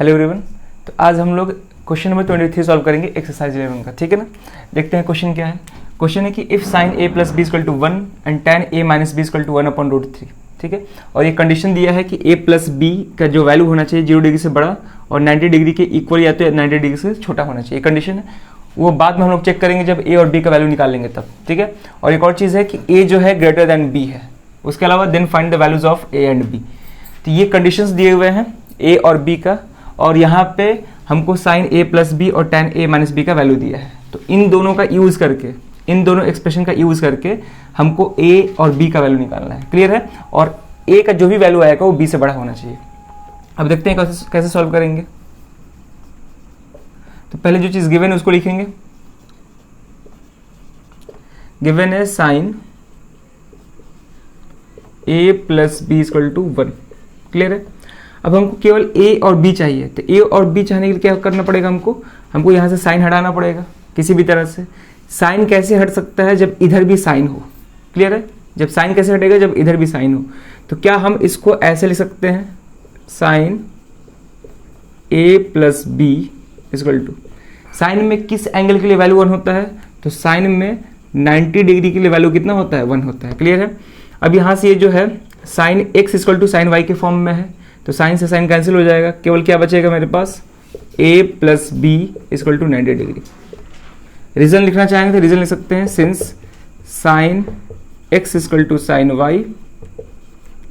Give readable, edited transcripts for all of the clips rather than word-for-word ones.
Hello everyone. तो आज हम लोग क्वेश्चन नंबर 23 सॉल्व करेंगे एक्सरसाइज 11 का, ठीक है ना। देखते हैं क्वेश्चन क्या है। क्वेश्चन है कि if sine a plus B equal to 1 and tan a minus B equal to 1/√3, ठीक है। और ये कंडीशन दिया है कि a प्लस बी का जो वैल्यू होना चाहिए 0 डिग्री से बड़ा और 90 डिग्री के इक्वल या तो 90 डिग्री से छोटा होना चाहिए। कंडीशन है वो बाद में हम लोग चेक करेंगे जब a और b का वैल्यू निकाल लेंगे तब, ठीक है। और एक और चीज़ है कि a जो है ग्रेटर देन b है, उसके अलावा then find the values of a and b। तो ये कंडीशंस दिए हुए हैं a और b का, और यहाँ पे हमको साइन a प्लस बी और tan a माइनस बी का वैल्यू दिया है। तो इन दोनों का यूज़ करके, इन दोनों एक्सप्रेशन का यूज़ करके हमको a और b का वैल्यू निकालना है। क्लियर है। और a का जो भी वैल्यू आएगा वो b से बड़ा होना चाहिए। अब देखते हैं कैसे सॉल्व करेंगे। तो पहले जो चीज़ गिवन है उसको लिखेंगे। गिवन है sine a plus B equal to 1। Clear है। अब हमको केवल a और b चाहिए। तो a और b चाहने के लिए क्या करना पड़ेगा, हमको यहाँ से साइन हटाना पड़ेगा किसी भी तरह से। साइन कैसे हट सकता है, जब इधर भी साइन हो। क्लियर है। जब साइन कैसे हटेगा, जब इधर भी साइन हो। तो क्या हम इसको ऐसे लिख सकते हैं, sine a plus B equal to, sine में किस एंगल के लिए वैल्यू 1 होता है, तो साइन में 90 डिग्री के लिए वैल्यू कितना होता है, 1 होता है। क्लियर है। अब यहाँ से ये जो है sine x equal to sine y के फॉर्म में है, तो साइन से साइन कैंसिल हो जाएगा, केवल क्या बचेगा मेरे पास, a plus B equal to 90 degree. Reason लिखना चाहेंगे तो रीजन लिख सकते हैं, since sine x equal to sine y,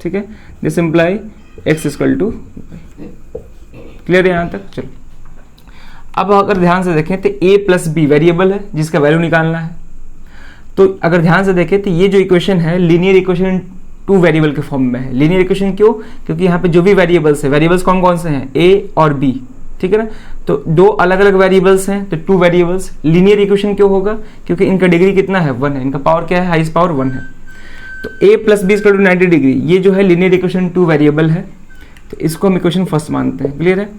ठीक है, this imply x equal to y। Clear है यहाँ तक। चलो अब अगर ध्यान से देखें तो a प्लस बी वेरिएबल है जिसका वैल्यू निकालना है। तो अगर ध्यान से देखें तो ये जो इक्वेशन है लीनियर इक्वेशन 2 वेरिएबल के फॉर्म में है। लीनियर इक्वेशन क्यों, क्योंकि यहाँ पे जो भी वेरिएबल्स है, वेरिएबल्स कौन कौन से हैं, a और b, ठीक है ना। तो दो अलग अलग वेरिएबल्स हैं, तो 2 वेरिएबल्स। लीनियर इक्वेशन क्यों होगा, क्योंकि इनका डिग्री कितना है, 1 है, इनका पावर क्या है, हाईएस्ट पावर 1 है। तो a plus B equal to 90 degree, ये जो है लीनियर इक्वेशन 2 वेरिएबल है, तो इसको हम इक्वेशन फर्स्ट मानते हैं। क्लियर है।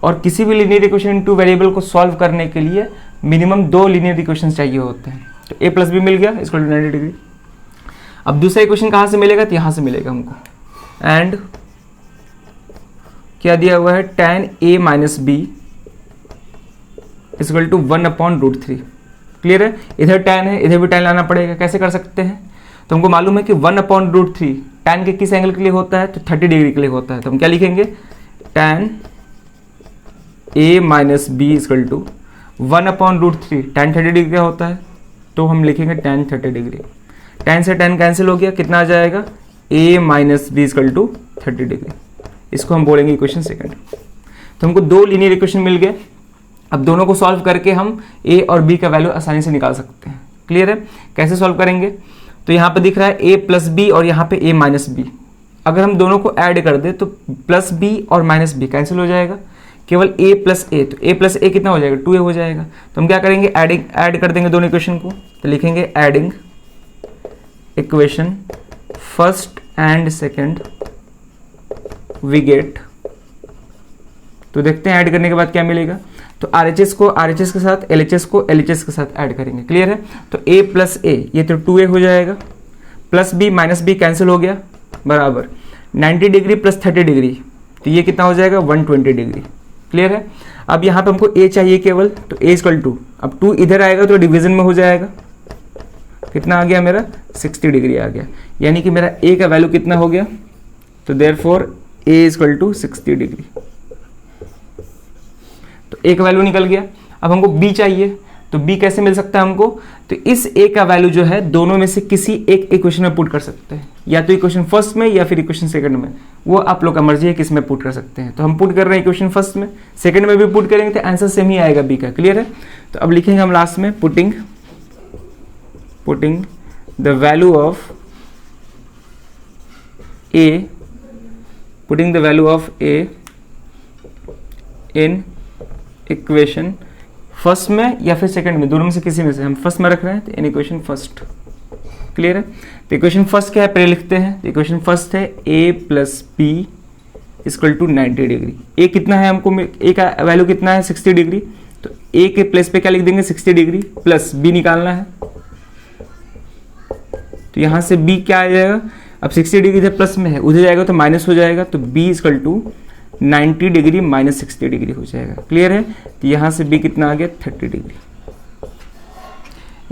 और किसी भी लीनियर इक्वेशन 2 वेरिएबल को सॉल्व करने के लिए मिनिमम 2 लीनियर इक्वेशन चाहिए होते हैं। तो a प्लस बी मिल गया इक्वल टू 90 डिग्री। अब दूसरा इक्वेशन कहाँ से मिलेगा, तो यहाँ से मिलेगा हमको। एंड क्या दिया हुआ है, tan a minus B equal to 1/√3। Clear है। इधर tan है, इधर भी tan लाना पड़ेगा। कैसे कर सकते हैं, तो हमको मालूम है कि 1/√3 tan के किस एंगल के लिए होता है, तो 30 डिग्री के लिए होता है। तो हम क्या लिखेंगे, tan a minus B equal to 1/√3, tan 30 degree का होता है, तो हम लिखेंगे tan 30 डिग्री। tan से tan कैंसिल हो गया, कितना आ जाएगा, a minus B equal to 30 degree. इसको हम बोलेंगे इक्वेशन सेकंड। तो हमको 2 लीनियर इक्वेशन मिल गए। अब दोनों को सॉल्व करके हम a और b का वैल्यू आसानी से निकाल सकते हैं। क्लियर है। कैसे सॉल्व करेंगे, तो यहाँ पे दिख रहा है a प्लस बी और यहाँ पे a माइनस बी। अगर हम दोनों को ऐड कर दे तो प्लस बी और माइनस बी कैंसिल हो जाएगा, केवल a प्लस ए। तो a प्लस ए कितना हो जाएगा, 2a हो जाएगा। तो हम क्या करेंगे, ऐड कर देंगे दोनों इक्वेशन को। तो लिखेंगे adding equation first and second we get. तो देखते हैं ऐड करने के बाद क्या मिलेगा। तो RHS को RHS के साथ, LHS को LHS के साथ ऐड करेंगे। क्लियर है। तो a प्लस ए, ये तो 2a हो जाएगा, plus B minus B cancel हो गया, बराबर 90 डिग्री प्लस 30 डिग्री, तो ये कितना हो जाएगा, 120 डिग्री। क्लियर है। अब यहाँ पे हमको a चाहिए केवल, तो a इक्वल टू, अब 2 इधर आएगा तो डिवीजन में हो जाएगा, कितना आ गया मेरा, 60 डिग्री आ गया। यानी कि मेरा a का वैल्यू कितना हो गया, तो therefore a equal to 60 degree. तो a का वैल्यू निकल गया। अब हमको b चाहिए, तो b कैसे मिल सकता है हमको, तो इस a का वैल्यू जो है दोनों में से किसी एक इक्वेशन में पुट कर सकते हैं, या तो इक्वेशन फर्स्ट में या फिर इक्वेशन सेकंड में, वो आप लोग का मर्जी है किस में पुट कर सकते हैं। तो हम पुट कर रहे हैं इक्वेशन फर्स्ट में, सेकंड में भी पुट करेंगे तो आंसर सेम ही आएगा b का। क्लियर है। तो अब लिखेंगे हम लास्ट में putting the value of a in equation first में या फिर सेकंड में, दोनों में से किसी में से। हम फर्स्ट में रख रहे हैं तो इन इक्वेशन फर्स्ट। क्लियर है। तो इक्वेशन फर्स्ट क्या है, पहले लिखते हैं। तो इक्वेशन फर्स्ट है a plus B equal to 90 degree. a कितना है हमको, a का वैल्यू कितना है, 60 डिग्री। तो a के प्लेस पे क्या लिख देंगे, 60 डिग्री प्लस b निकालना है। तो यहाँ से b क्या आ जाएगा, अब 60 डिग्री इधर प्लस में है, उधर जाएगा तो माइनस हो जाएगा। तो b equal to 90 degree minus 60 degree हो जाएगा। क्लियर है? तो यहाँ से बी कितना आ गया 30 डिग्री।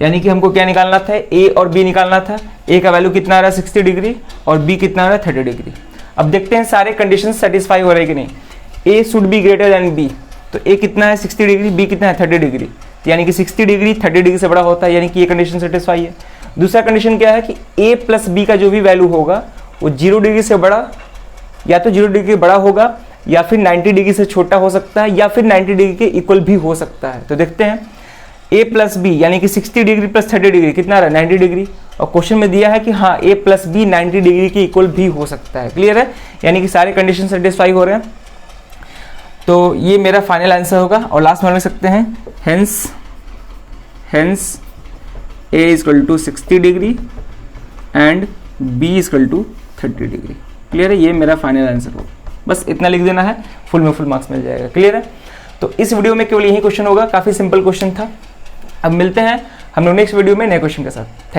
यानी कि हमको क्या निकालना था, ए और बी निकालना था। ए का वैल्यू कितना आ रहा है 60 डिग्री और बी कितना आ रहा है 30 डिग्री। अब देखते हैं सारे कंडीशन सेटिस्फाई हो रहे हैं कि नहीं। A should be greater than B, तो ए कितना है 60 डिग्री, बी कितना है 30 डिग्री, तो यानी कि 60 डिग्री 30 डिग्री से बड़ा होता है, यानी कि ये कंडीशन सेटिस्फाई है। दूसरा कंडीशन क्या है कि ए प्लस बी का जो भी वैल्यू होगा वो 0 डिग्री से बड़ा, या तो 0 डिग्री बड़ा होगा, या फिर 90 डिग्री से छोटा हो सकता है, या फिर 90 डिग्री के इक्वल भी हो सकता है। तो देखते हैं a प्लस बी यानी कि 60 डिग्री प्लस 30 डिग्री कितना रहा 90 डिग्री, और क्वेश्चन में दिया है कि हाँ a प्लस बी 90 डिग्री के इक्वल भी हो सकता है। क्लियर है? यानी कि सारे कंडीशन सेटिस्फाई हो रहे हैं। तो ये मेरा फाइनल आंसर होगा। और लास्ट में लिख सकते हैं hence a equal to 60 degree and b equal to 30 degree. Clear है? ये मेरा फाइनल आंसर होगा। बस इतना लिख देना है, फुल में फुल मार्क्स मिल जाएगा। क्लियर है? तो इस वीडियो में केवल यही क्वेश्चन होगा, काफ़ी सिंपल क्वेश्चन था। अब मिलते हैं हम लोग नेक्स्ट वीडियो में नए क्वेश्चन के साथ। Thank you.